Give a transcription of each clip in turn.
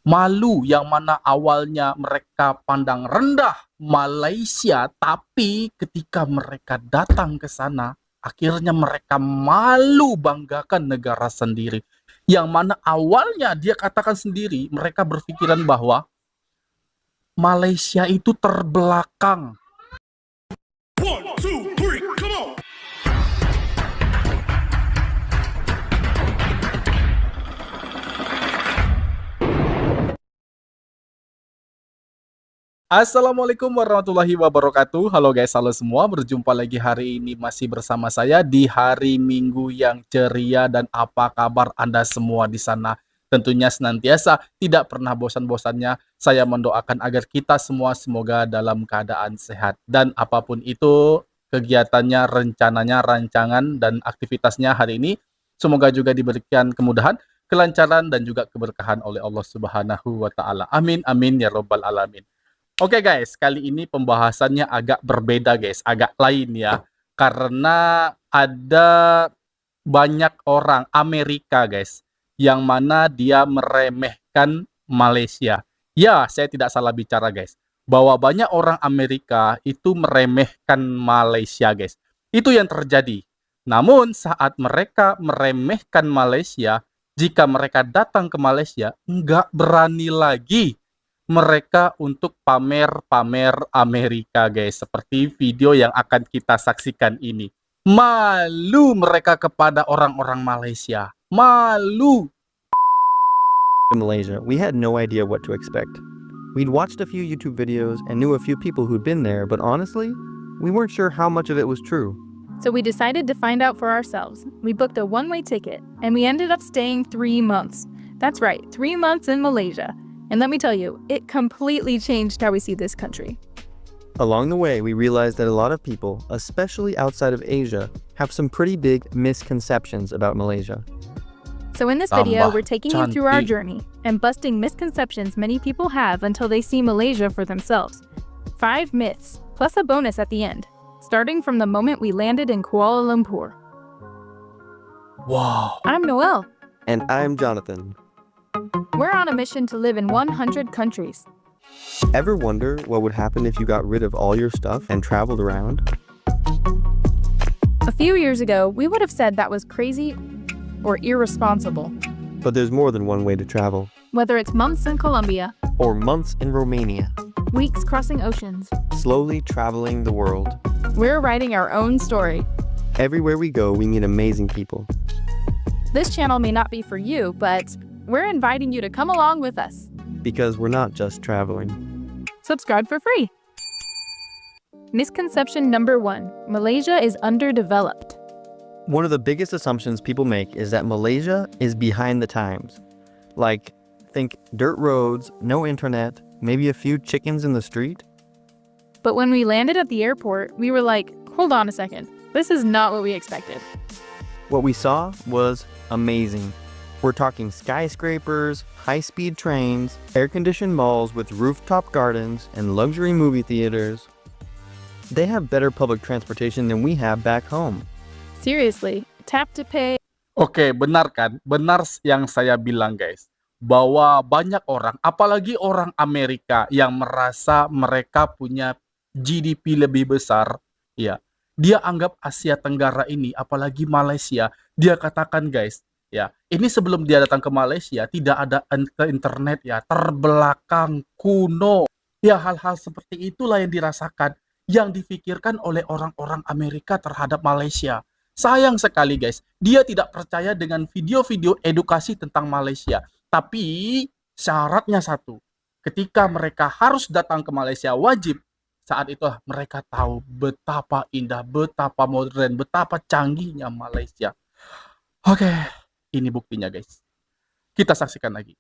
Malu yang mana awalnya mereka pandang rendah Malaysia, tapi ketika mereka datang ke sana, akhirnya mereka malu banggakan negara sendiri. Yang mana awalnya dia katakan sendiri, mereka berpikiran bahwa Malaysia itu terbelakang. One, two, three, come on! Assalamualaikum warahmatullahi wabarakatuh. Halo guys, halo semua. Berjumpa lagi hari ini masih bersama saya di hari Minggu yang ceria. Dan apa kabar Anda semua di sana? Tentunya senantiasa tidak pernah bosan-bosannya saya mendoakan agar kita semua semoga dalam keadaan sehat. Dan apapun itu kegiatannya, rencananya, rancangan, dan aktivitasnya hari ini, semoga juga diberikan kemudahan, kelancaran, dan juga keberkahan oleh Allah Subhanahu wa Ta'ala. Amin, amin ya Rabbal Alamin. Oke guys, kali ini pembahasannya agak berbeda guys, agak lain ya. Karena ada banyak orang Amerika guys, yang mana dia meremehkan Malaysia. Ya, saya tidak salah bicara guys, bahwa banyak orang Amerika itu meremehkan Malaysia guys. Itu yang terjadi. Namun saat mereka meremehkan Malaysia, jika mereka datang ke Malaysia, nggak berani lagi mereka untuk pamer-pamer Amerika guys, seperti video yang akan kita saksikan ini. Malu mereka kepada orang-orang Malaysia. Malu. In Malaysia, we had no idea what to expect. We'd watched a few YouTube videos and knew a few people who'd been there, but honestly, we weren't sure how much of it was true. So we decided to find out for ourselves. We booked a one-way ticket, and we ended up staying 3 months. That's right, 3 months in Malaysia. And let me tell you, it completely changed how we see this country. Along the way, we realized that a lot of people, especially outside of Asia, have some pretty big misconceptions about Malaysia. So in this video, Tambah we're taking you through our cantik. journey and busting misconceptions many people have until they see Malaysia for themselves. 5 myths, plus a bonus at the end, starting from the moment we landed in Kuala Lumpur. Wow. I'm Noelle. And I'm Jonathan. We're on a mission to live in 100 countries. Ever wonder what would happen if you got rid of all your stuff and traveled around? A few years ago, we would have said that was crazy or irresponsible. But there's more than one way to travel. Whether it's months in Colombia, Or months in Romania, weeks crossing oceans, slowly traveling the world. we're writing our own story. Everywhere we go, we meet amazing people. This channel may not be for you, but we're inviting you to come along with us. Because we're not just traveling. Subscribe for free. Misconception number 1. Malaysia is underdeveloped. One of the biggest assumptions people make is that Malaysia is behind the times. Like, think dirt roads, no internet, maybe a few chickens in the street. But when we landed at the airport, we were like, hold on a second. This is not what we expected. What we saw was amazing. We're talking skyscrapers, high-speed trains, air-conditioned malls with rooftop gardens, and luxury movie theaters. They have better public transportation than we have back home. Seriously, tap to pay. Oke, benar kan? Benar yang saya bilang guys, bahwa banyak orang, apalagi orang Amerika yang merasa mereka punya GDP lebih besar, ya. Dia anggap Asia Tenggara ini, apalagi Malaysia, dia katakan guys, ya, ini sebelum dia datang ke Malaysia tidak ada internet ya, terbelakang, kuno. Ya, hal-hal seperti itulah yang dirasakan, yang difikirkan oleh orang-orang Amerika terhadap Malaysia. Sayang sekali guys, dia tidak percaya dengan video-video edukasi tentang Malaysia. Tapi syaratnya satu, ketika mereka harus datang ke Malaysia wajib, saat itu mereka tahu betapa indah, betapa modern, betapa canggihnya Malaysia. Oke, ini buktinya guys. Kita saksikan lagi.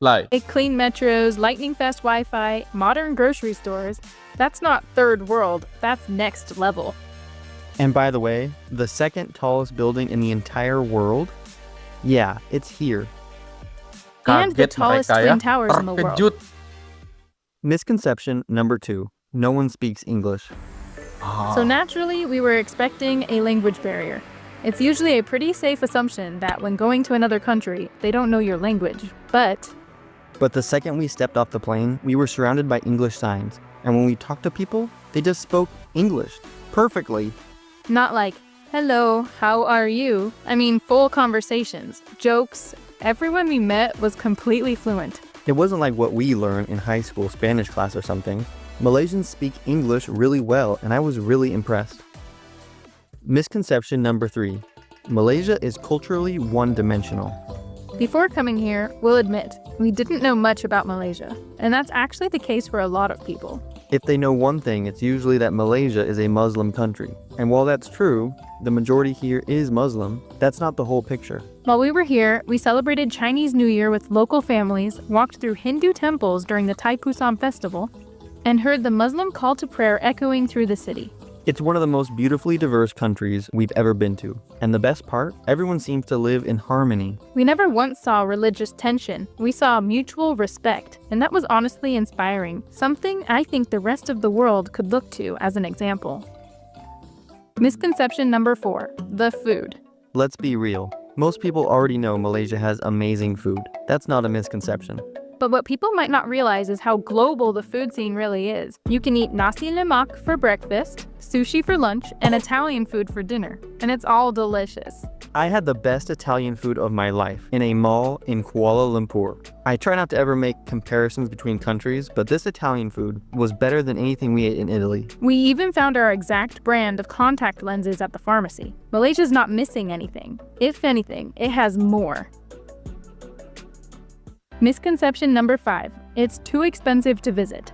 Live. Clean metros, lightning-fast Wi-Fi, modern grocery stores. That's not third world, that's next level. And by the way, the second tallest building in the entire world? Yeah, it's here. And the Kaget tallest mereka ya, twin towers in the world. terkejut. Misconception number 2. No one speaks English. So naturally, we were expecting a language barrier. It's usually a pretty safe assumption that when going to another country, they don't know your language. But But the second we stepped off the plane, we were surrounded by English signs. And when we talked to people, they just spoke English perfectly. Not like, hello, how are you? I mean, full conversations, jokes. Everyone we met was completely fluent. It wasn't like what we learned in high school Spanish class or something. Malaysians speak English really well, and I was really impressed. Misconception number 3. Malaysia is culturally one-dimensional. Before coming here, we'll admit, we didn't know much about Malaysia. And that's actually the case for a lot of people. If they know one thing, it's usually that Malaysia is a Muslim country. And while that's true, the majority here is Muslim, that's not the whole picture. While we were here, we celebrated Chinese New Year with local families, walked through Hindu temples during the Thaipusam festival, and heard the Muslim call to prayer echoing through the city. It's one of the most beautifully diverse countries we've ever been to. And the best part, everyone seems to live in harmony. We never once saw religious tension. We saw mutual respect, and that was honestly inspiring, something I think the rest of the world could look to as an example. Misconception number 4, the food. Let's be real. Most people already know Malaysia has amazing food. That's not a misconception. But what people might not realize is how global the food scene really is. You can eat nasi lemak for breakfast, sushi for lunch, and Italian food for dinner. And it's all delicious. I had the best Italian food of my life in a mall in Kuala Lumpur. I try not to ever make comparisons between countries, but this Italian food was better than anything we ate in Italy. We even found our exact brand of contact lenses at the pharmacy. Malaysia's not missing anything. If anything, it has more. Misconception number 5, it's too expensive to visit.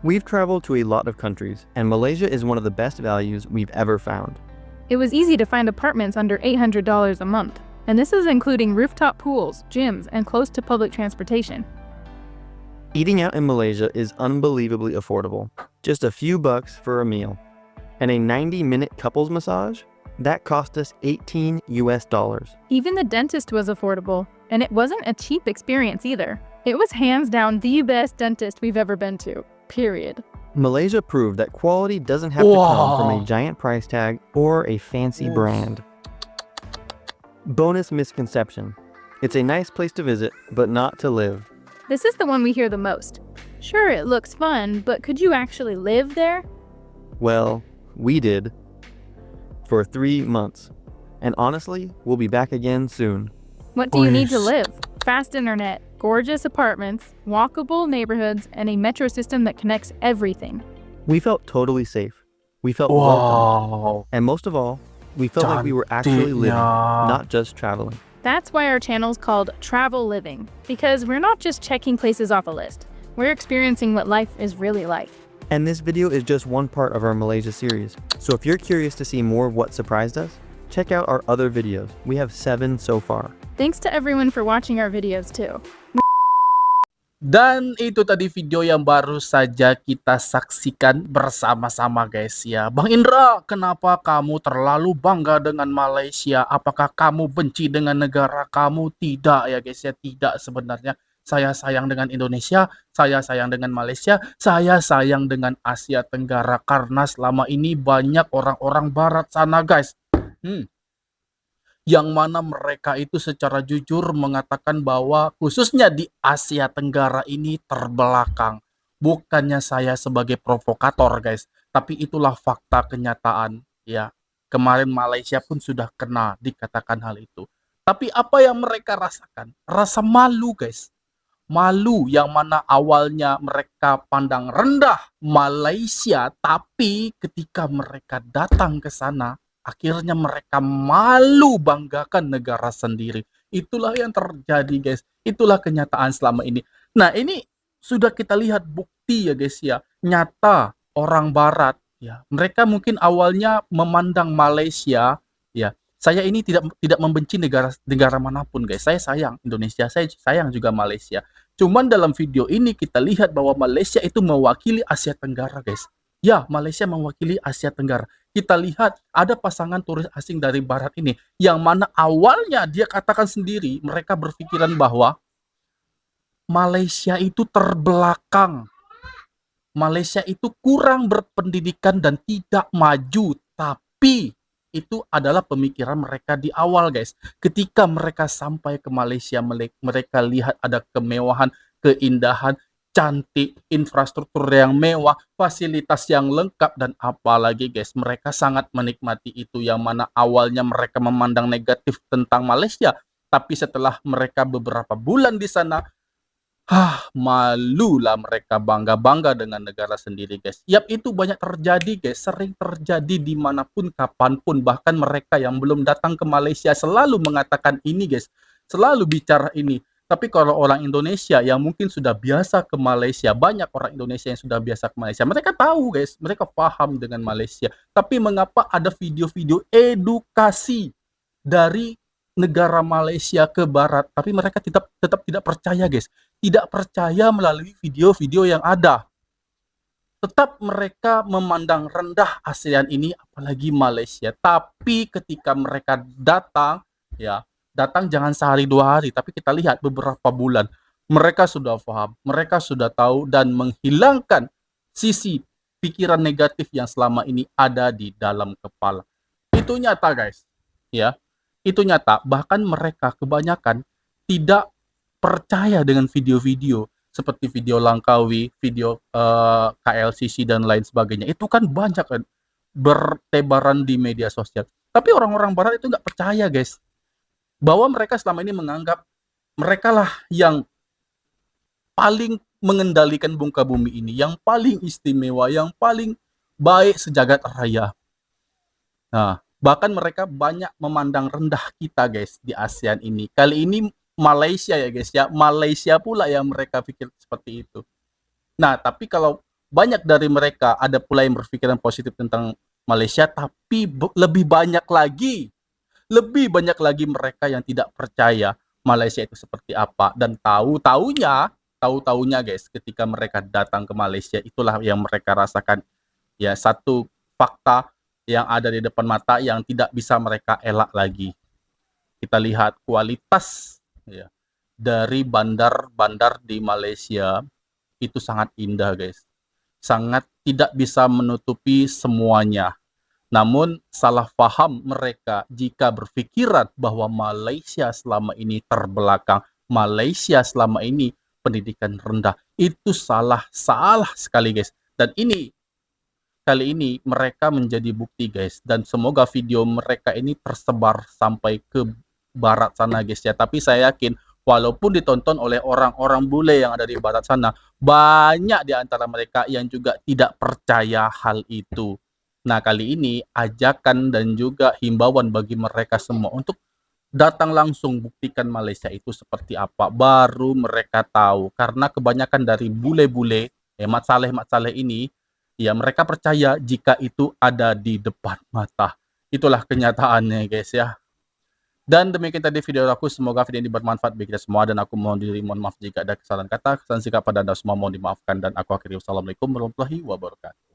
We've traveled to a lot of countries, and Malaysia is one of the best values we've ever found. It was easy to find apartments under $800 a month, and this is including rooftop pools, gyms, and close to public transportation. Eating out in Malaysia is unbelievably affordable. Just a few bucks for a meal. And a 90-minute couples massage? That cost us $18 US. Even the dentist was affordable, and it wasn't a cheap experience either. It was hands down the best dentist we've ever been to, period. Malaysia proved that quality doesn't have to come from a giant price tag or a fancy brand. Bonus misconception. It's a nice place to visit, but not to live. This is the one we hear the most. Sure, it looks fun, but could you actually live there? Well, we did. For 3 months. And honestly, we'll be back again soon. What do you need to live? Fast internet, gorgeous apartments, walkable neighborhoods, and a metro system that connects everything. We felt totally safe. We felt welcome. Wow. And most of all, we felt like we were actually living, not just traveling. That's why our channel's called Travel Living, because we're not just checking places off a list. We're experiencing what life is really like. And this video is just one part of our Malaysia series. So if you're curious to see more of what surprised us, check out our other videos. We have 7 so far. Thanks to everyone for watching our videos too. Dan itu tadi video yang baru saja kita saksikan bersama-sama guys ya. Bang Indra, kenapa kamu terlalu bangga dengan Malaysia? Apakah kamu benci dengan negara kamu? Tidak ya guys ya, tidak sebenarnya. Saya sayang dengan Indonesia, saya sayang dengan Malaysia, saya sayang dengan Asia Tenggara. Karena selama ini banyak orang-orang barat sana guys. Yang mana mereka itu secara jujur mengatakan bahwa khususnya di Asia Tenggara ini terbelakang. Bukannya saya sebagai provokator guys, tapi itulah fakta kenyataan ya. Kemarin Malaysia pun sudah kena dikatakan hal itu. Tapi apa yang mereka rasakan? Rasa malu guys. Malu yang mana awalnya mereka pandang rendah Malaysia, tapi ketika mereka datang ke sana, akhirnya mereka malu banggakan negara sendiri. Itulah yang terjadi guys. Itulah kenyataan selama ini. Nah ini sudah kita lihat bukti ya guys ya. Nyata orang barat ya. Mereka mungkin awalnya memandang Malaysia ya. Saya ini tidak membenci negara manapun guys. Saya sayang Indonesia, saya sayang juga Malaysia. Cuman dalam video ini kita lihat bahwa Malaysia itu mewakili Asia Tenggara guys. Ya, Malaysia mewakili Asia Tenggara. Kita lihat ada pasangan turis asing dari barat ini yang mana awalnya dia katakan sendiri, mereka berpikiran bahwa Malaysia itu terbelakang. Malaysia itu kurang berpendidikan dan tidak maju, tapi itu adalah pemikiran mereka di awal guys. Ketika mereka sampai ke Malaysia, mereka lihat ada kemewahan, keindahan, cantik, infrastruktur yang mewah, fasilitas yang lengkap, dan apalagi guys, mereka sangat menikmati itu, yang mana awalnya mereka memandang negatif tentang Malaysia, tapi setelah mereka beberapa bulan di sana, malulah mereka bangga-bangga dengan negara sendiri guys. Yap, itu banyak terjadi guys, sering terjadi dimanapun, kapanpun. Bahkan mereka yang belum datang ke Malaysia selalu mengatakan ini guys, selalu bicara ini. Tapi kalau orang Indonesia yang mungkin sudah biasa ke Malaysia, banyak orang Indonesia yang sudah biasa ke Malaysia, mereka tahu guys, mereka paham dengan Malaysia. Tapi mengapa ada video-video edukasi dari negara Malaysia ke barat, tapi mereka tetap tidak percaya guys, tidak percaya melalui video-video yang ada. Tetap mereka memandang rendah ASEAN ini, apalagi Malaysia. Tapi ketika mereka datang, ya, datang jangan sehari dua hari, tapi kita lihat beberapa bulan, mereka sudah paham, mereka sudah tahu, dan menghilangkan sisi pikiran negatif yang selama ini ada di dalam kepala. Itu nyata guys, ya. Itu nyata, bahkan mereka kebanyakan tidak percaya dengan video-video seperti video Langkawi, video KLCC dan lain sebagainya. Itu kan banyak kan bertebaran di media sosial. Tapi orang-orang barat itu nggak percaya guys, bahwa mereka selama ini menganggap mereka lah yang paling mengendalikan muka bumi ini, yang paling istimewa, yang paling baik sejagat raya. Nah, bahkan mereka banyak memandang rendah kita guys di ASEAN ini. Kali ini Malaysia ya guys ya, Malaysia pula yang mereka pikir seperti itu. Nah, tapi kalau banyak dari mereka ada pula yang berpikiran positif tentang Malaysia, tapi lebih banyak lagi mereka yang tidak percaya Malaysia itu seperti apa, dan tahu-taunya guys, ketika mereka datang ke Malaysia, itulah yang mereka rasakan, ya, satu fakta yang ada di depan mata yang tidak bisa mereka elak lagi. Kita lihat kualitas, ya, dari bandar-bandar di Malaysia itu sangat indah guys, sangat tidak bisa menutupi semuanya. Namun salah paham mereka jika berpikiran bahwa Malaysia selama ini terbelakang, Malaysia selama ini pendidikan rendah. Itu salah sekali guys. Dan kali ini mereka menjadi bukti guys, dan semoga video mereka ini tersebar sampai ke barat sana guys ya. Tapi saya yakin walaupun ditonton oleh orang-orang bule yang ada di barat sana, banyak di antara mereka yang juga tidak percaya hal itu. Nah, kali ini ajakan dan juga himbauan bagi mereka semua untuk datang langsung buktikan Malaysia itu seperti apa, baru mereka tahu. Karena kebanyakan dari bule-bule, Mat Saleh ini, ya mereka percaya jika itu ada di depan mata. Itulah kenyataannya guys ya. Dan demikian tadi video aku, semoga video ini bermanfaat bagi kita semua, dan aku mohon maaf jika ada kesalahan kata, kesalahan sikap pada Anda semua mohon dimaafkan, dan aku akhiri wassalamualaikum warahmatullahi wabarakatuh.